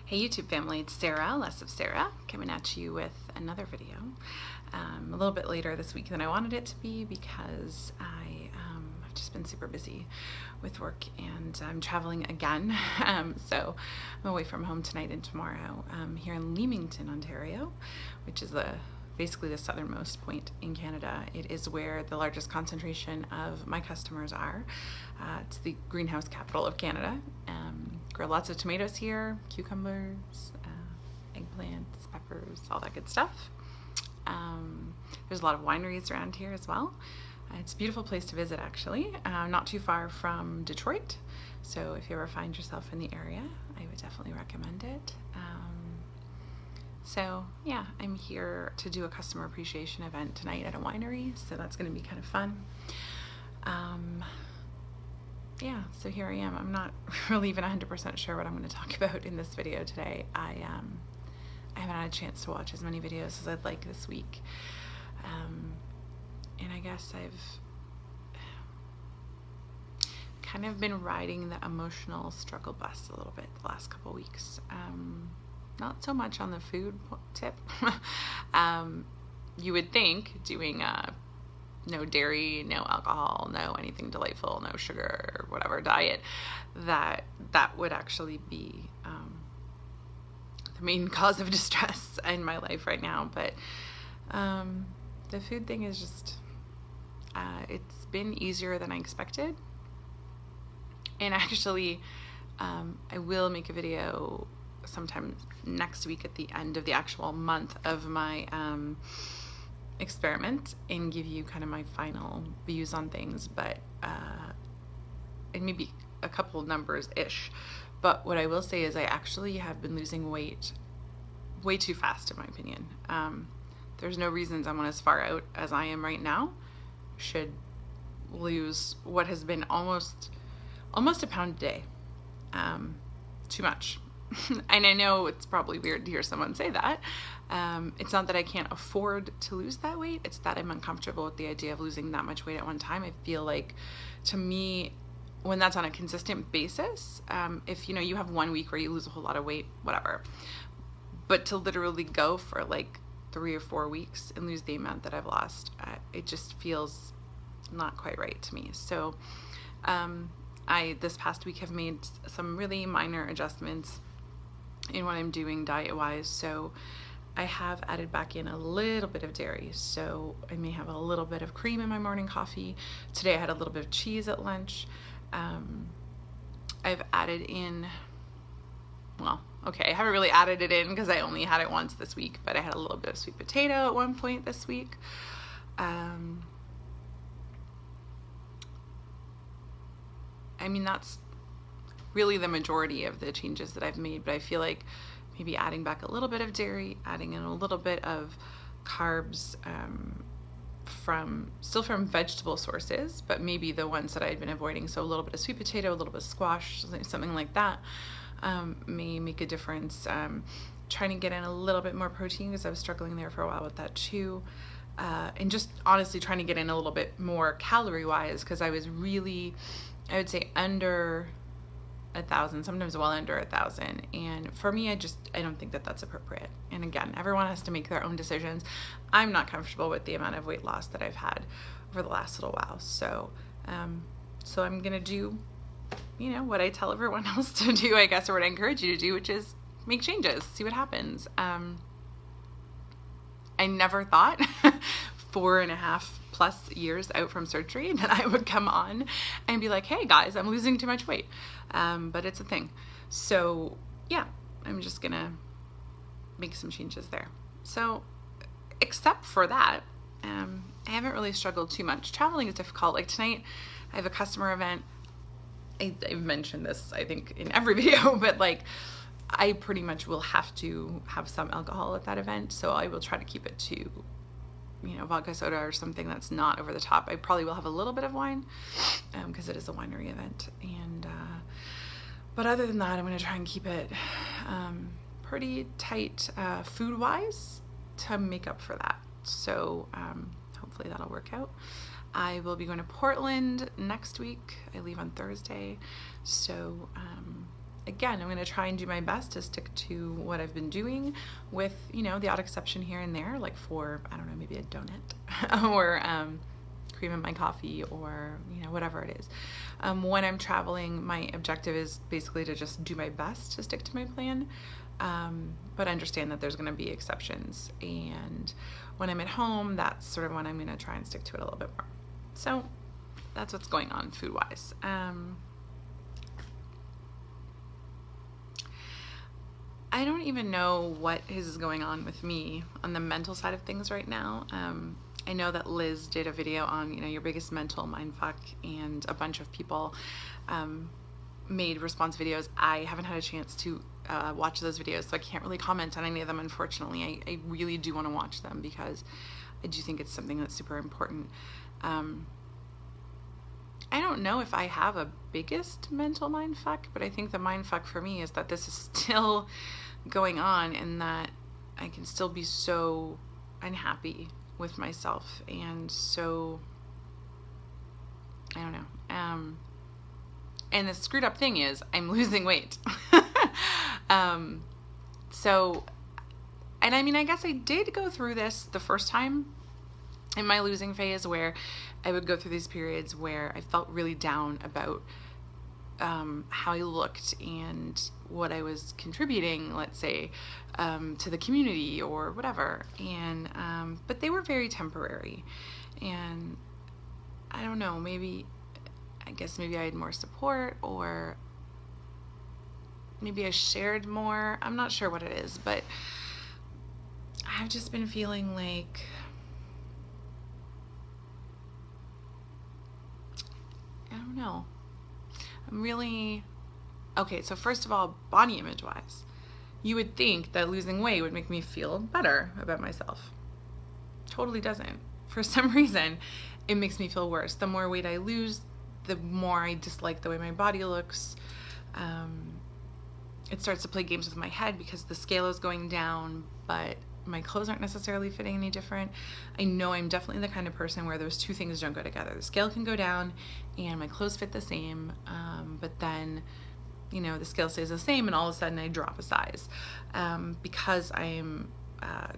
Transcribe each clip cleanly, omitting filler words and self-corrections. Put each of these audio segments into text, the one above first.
Hey YouTube family, it's Sarah, Less of Sarah, coming at you with another video. A little bit later this week than I wanted it to be because I've just been super busy with work and I'm traveling again. So I'm away from home tonight and tomorrow here in Leamington, Ontario, which is basically the southernmost point in Canada. It is where the largest concentration of my customers are. It's the greenhouse capital of Canada. Grow lots of tomatoes here, cucumbers, eggplants, peppers, all that good stuff. There's a lot of wineries around here as well. It's a beautiful place to visit actually, not too far from Detroit. So if you ever find yourself in the area, I would definitely recommend it. So yeah, I'm here to do a customer appreciation event tonight at a winery, so that's going to be kind of fun. Yeah, so here I am. I'm not really even 100% sure what I'm going to talk about in this video today. I haven't had a chance to watch as many videos as I'd like this week. And I guess I've kind of been riding the emotional struggle bus a little bit the last couple weeks. Not so much on the food tip. You would think doing no dairy, no alcohol, no anything delightful, no sugar, whatever diet, that would actually be the main cause of distress in my life right now. But the food thing is just, it's been easier than I expected. And actually, I will make a video sometime next week at the end of the actual month of my experiment and give you kind of my final views on things, but and maybe a couple numbers ish. But what I will say is I actually have been losing weight way too fast, in my opinion. There's no reason someone as far out as I am right now should lose what has been almost a pound a day. Too much. And I know it's probably weird to hear someone say that. It's not that I can't afford to lose that weight. It's that I'm uncomfortable with the idea of losing that much weight at one time. I feel like, to me, when that's on a consistent basis, if you have 1 week where you lose a whole lot of weight, whatever. But to literally go for like 3 or 4 weeks and lose the amount that I've lost, it just feels not quite right to me. So I, this past week, have made some really minor adjustments in what I'm doing diet-wise. So I have added back in a little bit of dairy. So I may have a little bit of cream in my morning coffee. Today I had a little bit of cheese at lunch. I've added in, well, okay, I haven't really added it in because I only had it once this week, but I had a little bit of sweet potato at one point this week. I mean, that's really the majority of the changes that I've made, but I feel like maybe adding back a little bit of dairy, adding in a little bit of carbs still from vegetable sources, but maybe the ones that I'd been avoiding. So a little bit of sweet potato, a little bit of squash, something like that may make a difference. Trying to get in a little bit more protein because I was struggling there for a while with that too. And just honestly trying to get in a little bit more calorie wise because I was really, I would say, under 1,000, sometimes well under 1,000. And for me, I don't think that that's appropriate. And again, everyone has to make their own decisions. I'm not comfortable with the amount of weight loss that I've had over the last little while. So, so I'm going to do, what I tell everyone else to do, I guess, or what I encourage you to do, which is make changes, see what happens. I never thought 4.5+ years out from surgery that I would come on and be like, hey guys, I'm losing too much weight. But it's a thing. So yeah, I'm just gonna make some changes there. So except for that, I haven't really struggled too much. Traveling is difficult. Like tonight, I have a customer event. I've mentioned this, I think, in every video, but like, I pretty much will have to have some alcohol at that event. So I will try to keep it to vodka soda or something that's not over the top. I probably will have a little bit of wine because it is a winery event. And but other than that, I'm going to try and keep it pretty tight food-wise to make up for that. So hopefully that'll work out. I will be going to Portland next week. I leave on Thursday. So again, I'm going to try and do my best to stick to what I've been doing with, the odd exception here and there, like for, I don't know, maybe a donut or cream in my coffee or, whatever it is. When I'm traveling, my objective is basically to just do my best to stick to my plan, but understand that there's going to be exceptions. And when I'm at home, that's sort of when I'm going to try and stick to it a little bit more. So that's what's going on food-wise. I don't even know what is going on with me on the mental side of things right now. I know that Liz did a video on, your biggest mental mindfuck, and a bunch of people made response videos. I haven't had a chance to watch those videos, so I can't really comment on any of them, unfortunately. I really do want to watch them because I do think it's something that's super important. I don't know if I have a biggest mental mindfuck, but I think the mindfuck for me is that this is still going on, and that I can still be so unhappy with myself, and so I don't know. And the screwed up thing is I'm losing weight. So, and I mean, I guess I did go through this the first time in my losing phase, where I would go through these periods where I felt really down about how I looked and what I was contributing, let's say, to the community or whatever. And but they were very temporary, and I don't know, I guess maybe I had more support, or maybe I shared more. I'm not sure what it is, but I've just been feeling like I don't know. I'm really okay. So first of all, body image wise, you would think that losing weight would make me feel better about myself. Totally doesn't. For some reason, it makes me feel worse. The more weight I lose, the more I dislike the way my body looks. It starts to play games with my head because the scale is going down, but my clothes aren't necessarily fitting any different. I know I'm definitely the kind of person where those two things don't go together. The scale can go down and my clothes fit the same, but then, the scale stays the same and all of a sudden I drop a size. Because I'm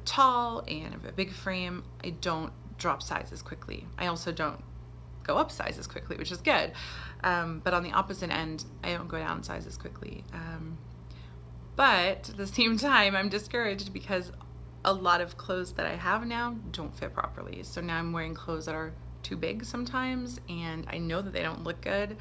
tall and have a big frame, I don't drop sizes quickly. I also don't go up sizes quickly, which is good. But on the opposite end, I don't go down sizes quickly. But at the same time, I'm discouraged because a lot of clothes that I have now don't fit properly. So now I'm wearing clothes that are too big sometimes, and I know that they don't look good.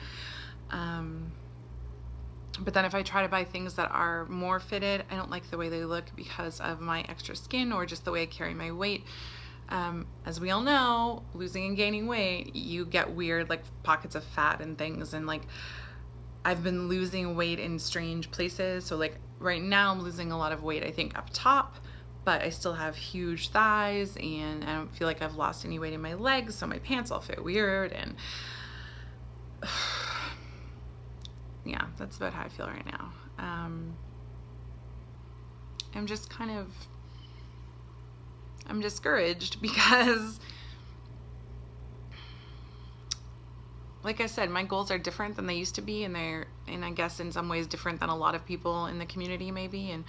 But then if I try to buy things that are more fitted, I don't like the way they look because of my extra skin or just the way I carry my weight. As we all know, losing and gaining weight, you get weird like pockets of fat and things, and like I've been losing weight in strange places. So like right now I'm losing a lot of weight, I think, up top, but I still have huge thighs, and I don't feel like I've lost any weight in my legs, so my pants all fit weird, and yeah, that's about how I feel right now. I'm discouraged because, like I said, my goals are different than they used to be, and I guess in some ways different than a lot of people in the community maybe. And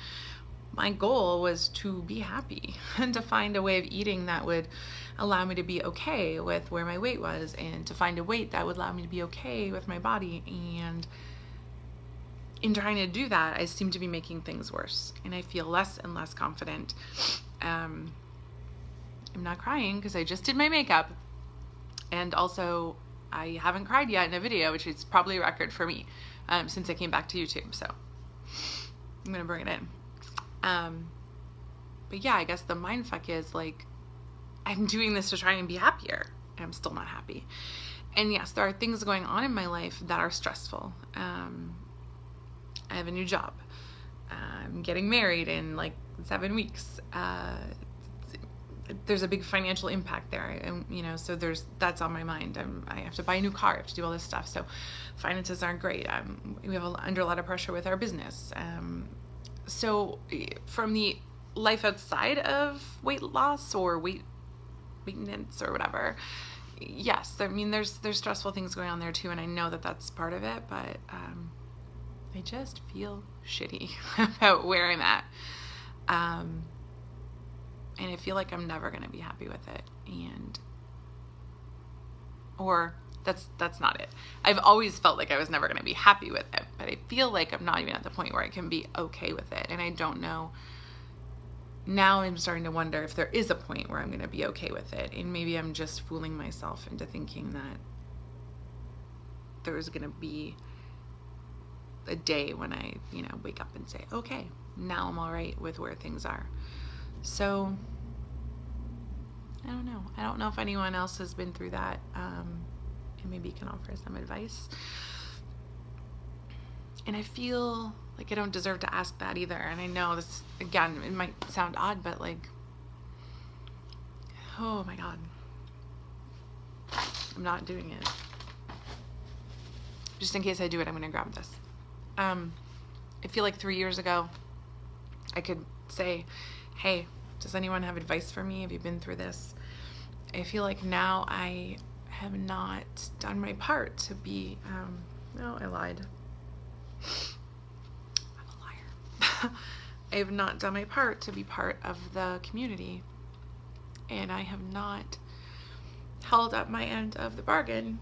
my goal was to be happy and to find a way of eating that would allow me to be okay with where my weight was, and to find a weight that would allow me to be okay with my body. And in trying to do that, I seem to be making things worse, and I feel less and less confident. I'm not crying because I just did my makeup, and also I haven't cried yet in a video, which is probably a record for me since I came back to YouTube, so I'm gonna bring it in. But yeah, I guess the mindfuck is like I'm doing this to try and be happier, and I'm still not happy. And yes, there are things going on in my life that are stressful. I have a new job. I'm getting married in like 7 weeks. There's a big financial impact there, and so that's on my mind. I have to buy a new car, I have to do all this stuff, so finances aren't great. We have under a lot of pressure with our business. So from the life outside of weight loss or weight maintenance or whatever, yes, I mean there's stressful things going on there too, and I know that that's part of it, but I I just feel shitty about where I'm at. And I feel like I'm never going to be happy with it. Or that's not it. I've always felt like I was never going to be happy with it, but I feel like I'm not even at the point where I can be okay with it. And I don't know. Now I'm starting to wonder if there is a point where I'm going to be okay with it. And maybe I'm just fooling myself into thinking that there's going to be a day when I, wake up and say, okay, now I'm all right with where things are. So I don't know. I don't know if anyone else has been through that, and maybe can offer some advice. And I feel like I don't deserve to ask that either. And I know this, again, it might sound odd, but like, oh my God, I'm not doing it. Just in case I do it, I'm going to grab this. I feel like 3 years ago, I could say, hey, does anyone have advice for me? Have you been through this? I feel like now I have not done my part to be, no, I lied. I'm a liar. I have not done my part to be part of the community. And I have not held up my end of the bargain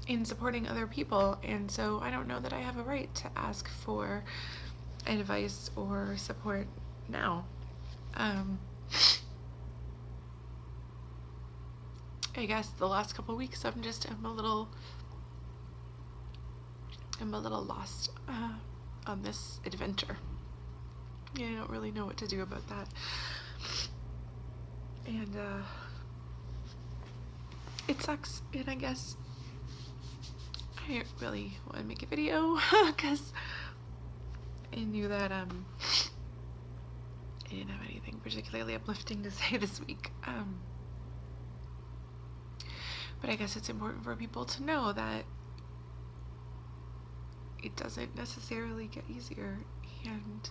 in supporting other people. And so I don't know that I have a right to ask for advice or support now. I guess the last couple of weeks I'm a little lost on this adventure. Yeah, I don't really know what to do about that. And it sucks. And I guess I didn't really want to make a video because I knew that I didn't have anything particularly uplifting to say this week. But I guess it's important for people to know that it doesn't necessarily get easier, and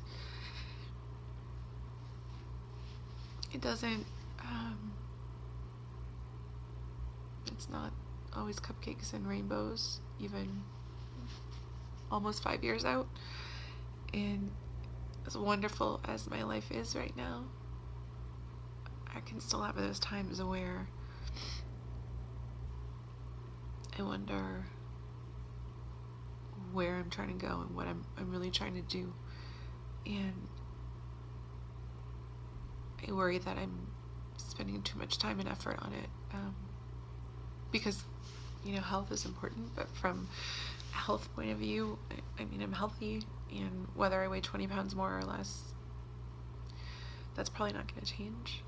it doesn't, it's not always cupcakes and rainbows, even almost 5 years out. And as wonderful as my life is right now, I can still have those times where I wonder where I'm trying to go and what I'm really trying to do. And I worry that I'm spending too much time and effort on it. Because, health is important, but from a health point of view, I'm healthy, and whether I weigh 20 pounds more or less, that's probably not going to change.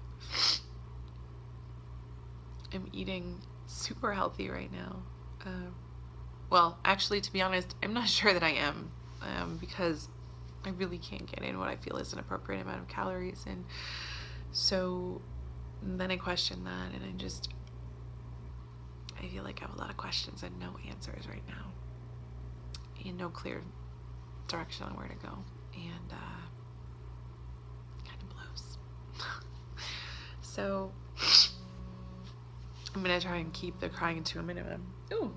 I'm eating super healthy right now. Well, actually, to be honest, I'm not sure that I am, because I really can't get in what I feel is an appropriate amount of calories, and so then I question that, and I feel like I have a lot of questions and no answers right now, and no clear direction on where to go, and kind of blows. So I'm gonna try and keep the crying to a minimum. Ooh,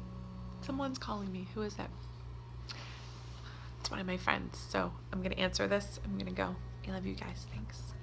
someone's calling me. Who is that? It's one of my friends. So I'm gonna answer this. I'm gonna go. I love you guys. Thanks.